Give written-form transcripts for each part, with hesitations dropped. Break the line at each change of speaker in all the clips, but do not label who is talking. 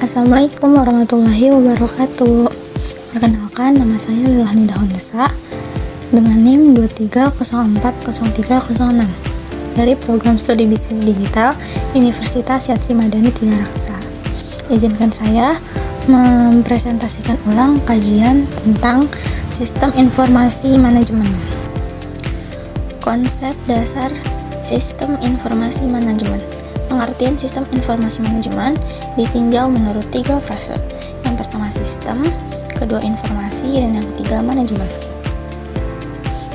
Assalamualaikum warahmatullahi wabarakatuh. Perkenalkan, nama saya Lilahni Dahonesa dengan NIM 23040306 dari Program Studi Bisnis Digital Universitas Syadzi Madani Tiga Raksa. Izinkan saya mempresentasikan ulang kajian tentang Sistem Informasi Manajemen. Konsep dasar Sistem Informasi Manajemen. Pengertian sistem informasi manajemen ditinjau menurut 3 fase. Yang pertama sistem, kedua informasi, dan yang ketiga manajemen.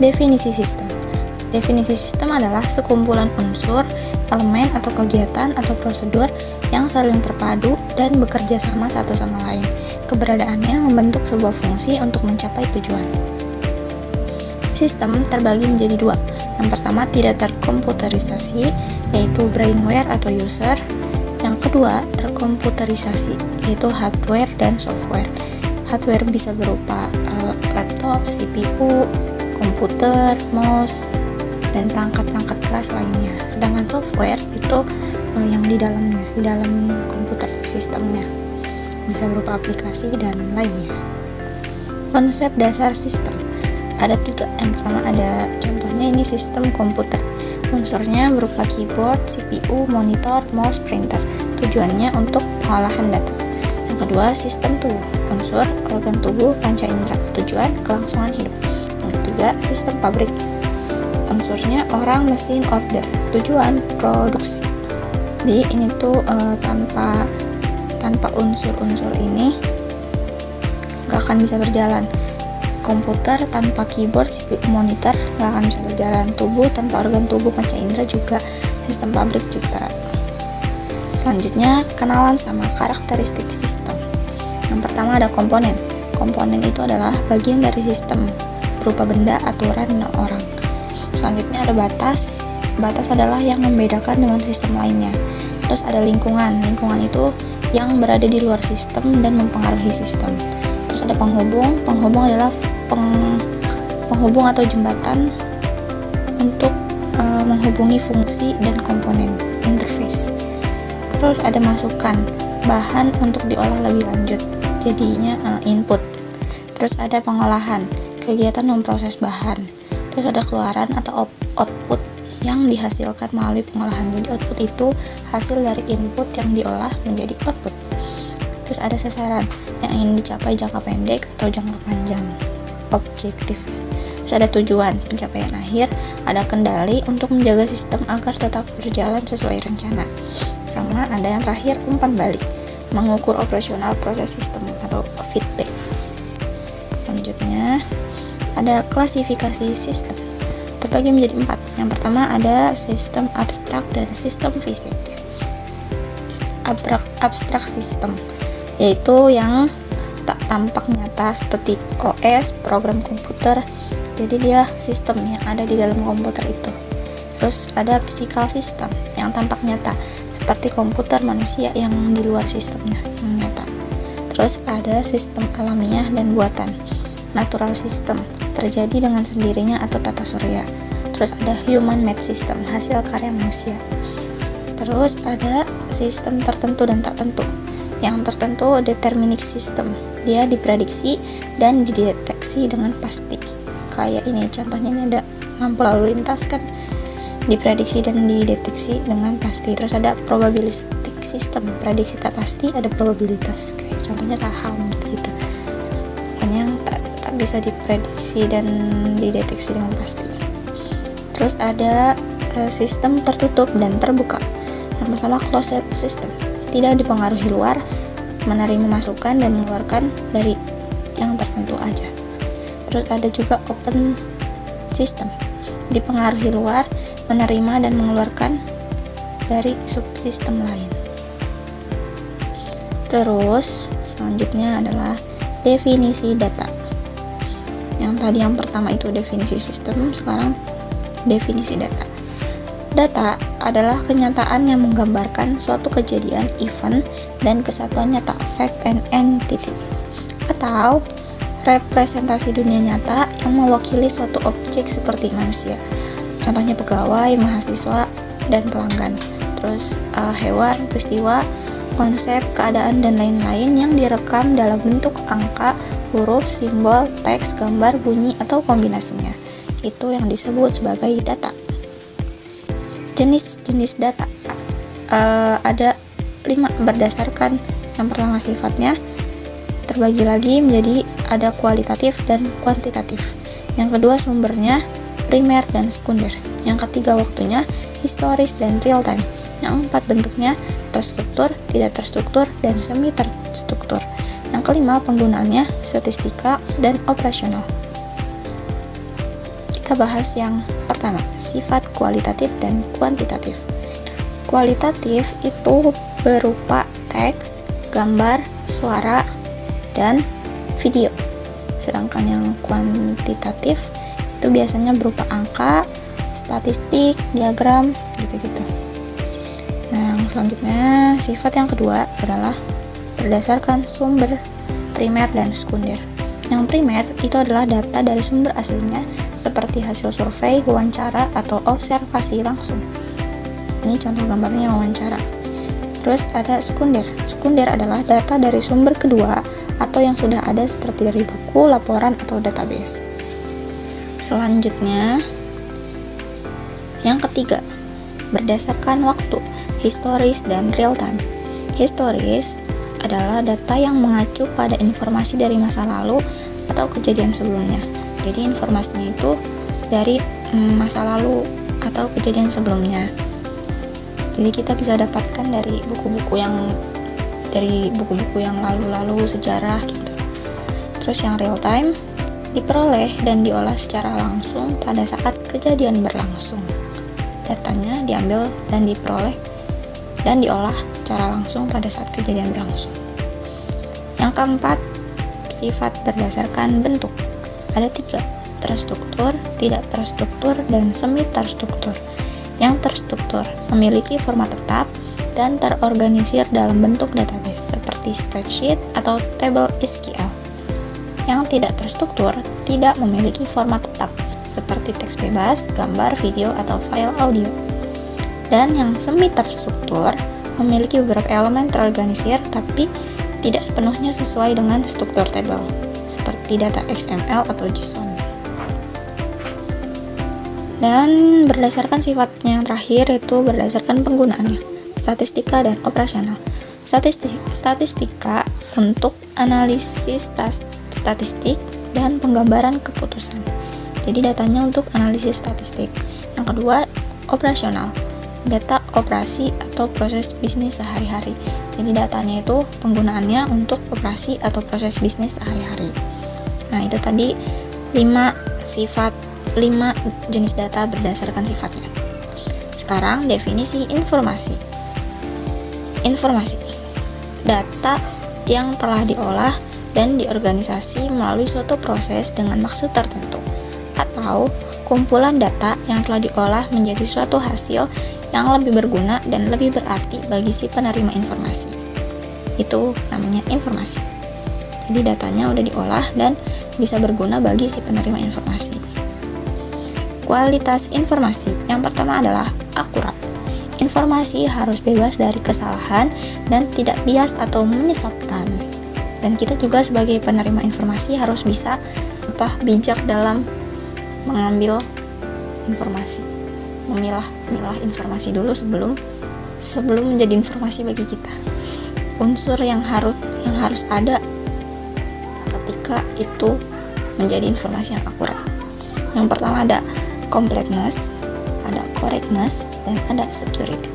Definisi sistem. Definisi sistem adalah sekumpulan unsur, elemen atau kegiatan atau prosedur yang saling terpadu dan bekerja sama satu sama lain. Keberadaannya membentuk sebuah fungsi untuk mencapai tujuan. Sistem terbagi menjadi 2. Yang pertama tidak terkomputerisasi, yaitu brainware atau user. Yang kedua terkomputerisasi, yaitu hardware dan software. Hardware bisa berupa laptop, CPU, komputer, mouse, dan perangkat-perangkat keras lainnya. Sedangkan software itu yang di dalamnya, di dalam komputer sistemnya, bisa berupa aplikasi dan lainnya. Konsep dasar sistem ada 3. Yang pertama ada contohnya, ini sistem komputer. Unsurnya berupa keyboard, CPU, monitor, mouse, printer. Tujuannya untuk pengolahan data. Yang kedua, sistem tubuh. Unsur organ tubuh, panca indera. Tujuan kelangsungan hidup. Yang ketiga, sistem pabrik. Unsurnya orang, mesin, order. Tujuan produksi. Jadi ini tuh tanpa unsur-unsur ini gak akan bisa berjalan. Komputer tanpa keyboard, CPU, monitor gak akan bisa berjalan. Tubuh tanpa organ tubuh, panca indera juga. Sistem pabrik juga. Selanjutnya, kenalan sama karakteristik sistem. Yang pertama ada komponen. Komponen itu adalah bagian dari sistem, berupa benda, aturan, dan orang. Selanjutnya ada batas. Batas adalah yang membedakan dengan sistem lainnya. Terus ada lingkungan. Lingkungan itu yang berada di luar sistem dan mempengaruhi sistem. Terus ada penghubung. Penghubung adalah penghubung atau jembatan untuk menghubungi fungsi dan komponen, interface. Terus ada masukan, bahan untuk diolah lebih lanjut, jadinya input. Terus ada pengolahan, kegiatan memproses bahan. Terus ada keluaran atau output yang dihasilkan melalui pengolahan. Jadi output itu hasil dari input yang diolah menjadi output. Terus ada sasaran yang ingin dicapai, jangka pendek atau jangka panjang, objektif. Terus ada tujuan, pencapaian akhir. Ada kendali untuk menjaga sistem agar tetap berjalan sesuai rencana. Sama ada yang terakhir, umpan balik, mengukur operasional proses sistem atau feedback. Selanjutnya ada klasifikasi sistem, terbagi menjadi 4. Yang pertama ada sistem abstrak dan sistem fisik. Abstrak sistem yaitu yang tak tampak nyata seperti OS, program komputer. Jadi dia sistem yang ada di dalam komputer itu. Terus ada physical system yang tampak nyata seperti komputer manusia yang di luar sistemnya yang nyata. Terus ada sistem alamiah dan buatan. Natural system terjadi dengan sendirinya atau tata surya. Terus ada human made system, hasil karya manusia. Terus ada sistem tertentu dan tak tentu. Yang tertentu deterministic system, dia diprediksi dan dideteksi dengan pasti. Kayak ini contohnya, ini ada lampu lalu lintas kan, diprediksi dan dideteksi dengan pasti. Terus ada probabilistic system, prediksi tak pasti, ada probabilitas, kayak contohnya saham gitu. Pokoknya yang tak bisa diprediksi dan dideteksi dengan pasti. Terus ada sistem tertutup dan terbuka. Yang pertama closed system, tidak dipengaruhi luar, menerima masukan dan mengeluarkan dari yang tertentu aja. Terus ada juga open system, dipengaruhi luar, menerima dan mengeluarkan dari subsistem lain. Terus selanjutnya adalah definisi data. Yang tadi yang pertama itu definisi sistem, sekarang definisi data. Data adalah kenyataan yang menggambarkan suatu kejadian, event, dan kesatuan nyata, fact and entity, atau representasi dunia nyata yang mewakili suatu objek seperti manusia. Contohnya pegawai, mahasiswa, dan pelanggan. Terus hewan, peristiwa, konsep, keadaan, dan lain-lain yang direkam dalam bentuk angka, huruf, simbol, teks, gambar, bunyi, atau kombinasinya. Itu yang disebut sebagai data. Jenis-jenis data ada 5 berdasarkan yang pertama sifatnya, terbagi lagi menjadi ada kualitatif dan kuantitatif. Yang kedua sumbernya, primer dan sekunder. Yang ketiga waktunya, historis dan real time. Yang keempat bentuknya, terstruktur, tidak terstruktur, dan semi terstruktur. Yang kelima penggunaannya, statistika dan operasional. Kita bahas yang pertama, sifat kualitatif dan kuantitatif. Kualitatif itu berupa teks, gambar, suara, dan video. Sedangkan yang kuantitatif itu biasanya berupa angka, statistik, diagram, gitu-gitu. Nah, yang selanjutnya, sifat yang kedua adalah berdasarkan sumber primer dan sekunder. Yang primer itu adalah data dari sumber aslinya seperti hasil survei, wawancara, atau observasi langsung. Ini contoh gambarnya wawancara. Terus ada sekunder. Sekunder adalah data dari sumber kedua atau yang sudah ada seperti dari buku, laporan, atau database. Selanjutnya, yang ketiga, berdasarkan waktu, historis dan real time. Historis adalah data yang mengacu pada informasi dari masa lalu atau kejadian sebelumnya. Jadi informasinya itu dari masa lalu atau kejadian sebelumnya. Jadi kita bisa dapatkan dari buku-buku yang lalu-lalu, sejarah gitu. Terus yang real time diperoleh dan diolah secara langsung pada saat kejadian berlangsung. Datanya diambil dan diperoleh dan diolah secara langsung pada saat kejadian berlangsung. Yang keempat, sifat berdasarkan bentuk. Ada 3, terstruktur, tidak terstruktur, dan semi terstruktur. Yang terstruktur memiliki format tetap dan terorganisir dalam bentuk database seperti spreadsheet atau table SQL. Yang tidak terstruktur tidak memiliki format tetap seperti teks bebas, gambar, video, atau file audio. Dan yang semi terstruktur memiliki beberapa elemen terorganisir tapi tidak sepenuhnya sesuai dengan struktur table seperti data XML atau JSON. Dan berdasarkan sifatnya yang terakhir itu berdasarkan penggunaannya, statistika dan operasional. Statistika untuk analisis statistik dan penggambaran keputusan. Jadi datanya untuk analisis statistik. Yang kedua, operasional. Data operasi atau proses bisnis sehari-hari. Jadi datanya itu penggunaannya untuk operasi atau proses bisnis sehari-hari. Nah, itu tadi 5 jenis data berdasarkan sifatnya. Sekarang definisi informasi. Informasi, data yang telah diolah dan diorganisasi melalui suatu proses dengan maksud tertentu, atau kumpulan data yang telah diolah menjadi suatu hasil yang lebih berguna dan lebih berarti bagi si penerima informasi. Itu namanya informasi. Jadi datanya udah diolah dan bisa berguna bagi si penerima informasi. Kualitas informasi. Yang pertama adalah akurat. Informasi harus bebas dari kesalahan dan tidak bias atau menyesatkan. Dan kita juga sebagai penerima informasi harus bisa bijak dalam mengambil informasi. Memilah informasi dulu sebelum menjadi informasi bagi kita. Unsur yang harus ada ketika itu menjadi informasi yang akurat. Yang pertama ada completeness, ada correctness, dan ada security.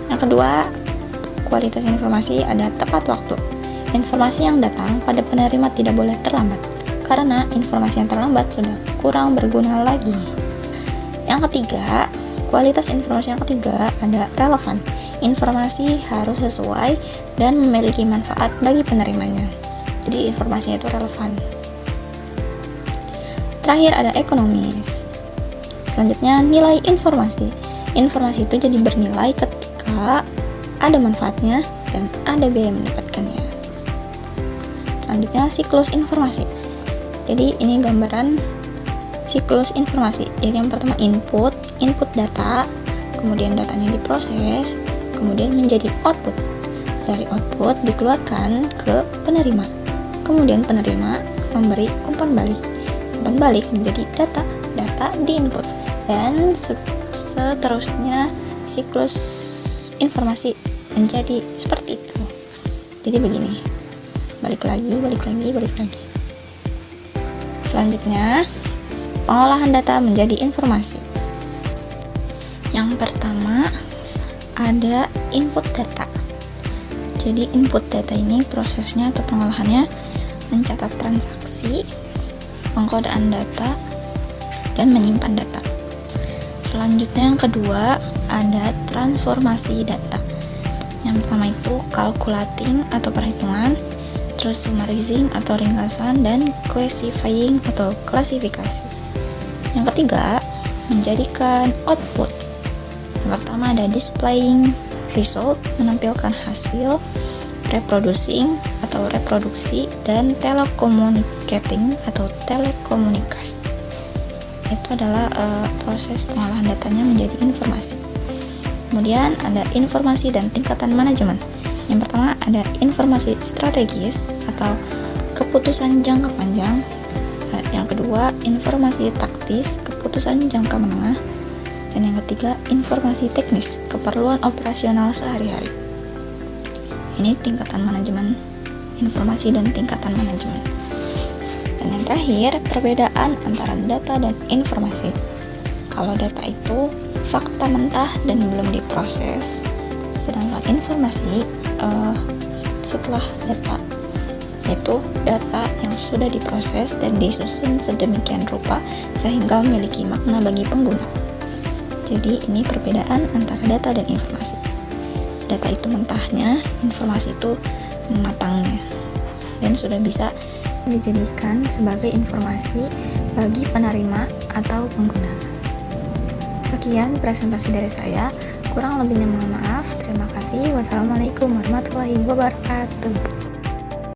Yang kedua, kualitas informasi ada tepat waktu. Informasi yang datang pada penerima tidak boleh terlambat, karena informasi yang terlambat sudah kurang berguna lagi. Yang ketiga, kualitas informasi yang ketiga ada relevan. Informasi harus sesuai dan memiliki manfaat bagi penerimanya. Jadi informasinya itu relevan. Terakhir ada ekonomis. Selanjutnya nilai informasi. Informasi itu jadi bernilai ketika ada manfaatnya dan ada biaya mendapatkannya. Selanjutnya siklus informasi. Jadi ini gambaran siklus informasi. Jadi yang pertama input data, kemudian datanya diproses, kemudian menjadi output. dari output dikeluarkan ke penerima. Kemudian penerima memberi umpan balik. Umpan balik menjadi data diinput, dan seterusnya siklus informasi menjadi seperti itu. Jadi begini, balik lagi. Selanjutnya, pengolahan data menjadi informasi. Yang pertama ada input data. Jadi input data ini prosesnya atau pengolahannya mencatat transaksi, pengkodaan data, dan menyimpan data. Selanjutnya yang kedua ada transformasi data. Yang pertama itu calculating atau perhitungan, terus summarizing atau ringkasan, dan classifying atau klasifikasi. Yang ketiga menjadikan output. Yang pertama ada displaying result, menampilkan hasil, reproducing atau reproduksi, dan telecommunicating atau telekomunikasi. Itu adalah proses pengolahan datanya menjadi informasi. Kemudian ada informasi dan tingkatan manajemen. Yang pertama ada informasi strategis atau keputusan jangka panjang. Yang kedua informasi taktis, keputusan jangka menengah. Dan yang ketiga informasi teknis, keperluan operasional sehari-hari. Ini tingkatan manajemen informasi dan tingkatan manajemen. Dan yang terakhir, perbedaan antara data dan informasi. Kalau data itu fakta mentah dan belum diproses, sedangkan informasi setelah data, yaitu data yang sudah diproses dan disusun sedemikian rupa sehingga memiliki makna bagi pengguna. Jadi ini perbedaan antara data dan informasi. Data itu mentahnya, informasi itu matangnya, dan sudah bisa dijadikan sebagai informasi bagi penerima atau pengguna. Sekian presentasi dari saya, kurang lebihnya mohon maaf. Terima kasih. Wassalamualaikum warahmatullahi wabarakatuh.